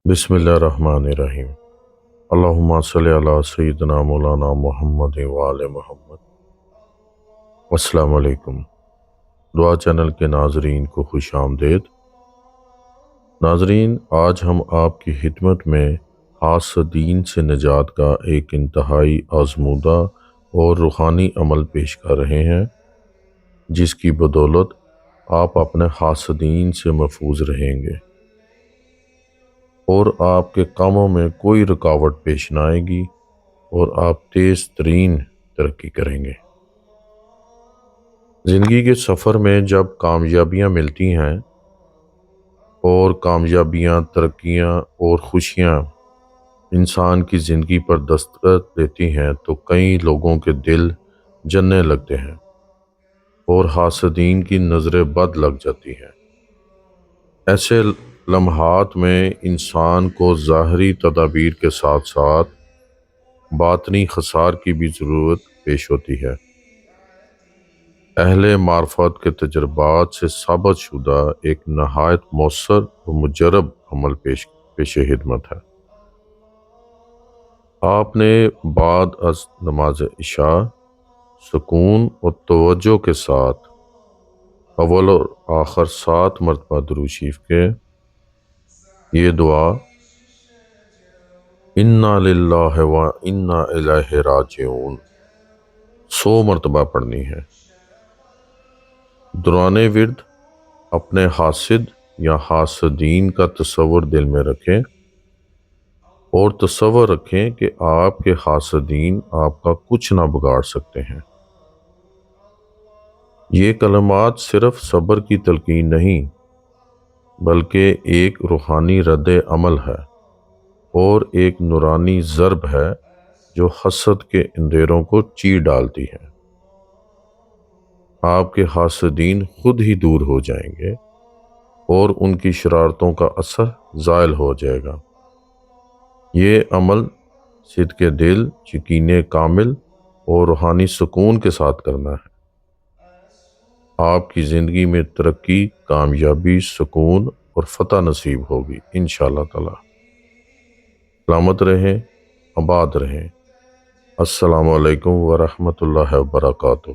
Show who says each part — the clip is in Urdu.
Speaker 1: بسم اللہ الرحمن الرحیم۔ اللہم صلی علی سیدنا مولانا محمد وآل محمد۔ السلام علیکم۔ دعا چینل کے ناظرین کو خوش آمدید۔ ناظرین، آج ہم آپ کی خدمت میں حاسدین سے نجات کا ایک انتہائی آزمودہ اور روحانی عمل پیش کر رہے ہیں، جس کی بدولت آپ اپنے حاسدین سے محفوظ رہیں گے اور آپ کے کاموں میں کوئی رکاوٹ پیش نہ آئے گی اور آپ تیز ترین ترقی کریں گے۔ زندگی کے سفر میں جب کامیابیاں ملتی ہیں اور کامیابیاں، ترقیاں اور خوشیاں انسان کی زندگی پر دستخط دیتی ہیں تو کئی لوگوں کے دل جلنے لگتے ہیں اور حاسدین کی نظریں بد لگ جاتی ہیں۔ ایسے لمحات میں انسان کو ظاہری تدابیر کے ساتھ ساتھ باطنی خسار کی بھی ضرورت پیش ہوتی ہے۔ اہل معرفت کے تجربات سے ثابت شدہ ایک نہایت مؤثر و مجرب عمل پیش خدمت ہے۔ آپ نے بعد از نماز عشاء سکون و توجہ کے ساتھ اول اور آخر 7 مرتبہ درود شریف کے یہ دعا انا للہ و انا الیہ راجعون 100 مرتبہ پڑھنی ہے۔ دوران ورد اپنے حاسد یا حاسدین کا تصور دل میں رکھیں اور تصور رکھیں کہ آپ کے حاسدین آپ کا کچھ نہ بگاڑ سکتے ہیں۔ یہ کلمات صرف صبر کی تلقین نہیں بلکہ ایک روحانی رد عمل ہے اور ایک نورانی ضرب ہے جو حسد کے اندھیروں کو چیر ڈالتی ہے۔ آپ کے حاسدین خود ہی دور ہو جائیں گے اور ان کی شرارتوں کا اثر زائل ہو جائے گا۔ یہ عمل صدق دل، یقین کامل اور روحانی سکون کے ساتھ کرنا ہے۔ آپ کی زندگی میں ترقی، کامیابی، سکون اور فتح نصیب ہوگی انشاءاللہ تعالی۔ سلامت رہیں، آباد رہیں۔ السلام علیکم ورحمۃ اللہ وبرکاتہ۔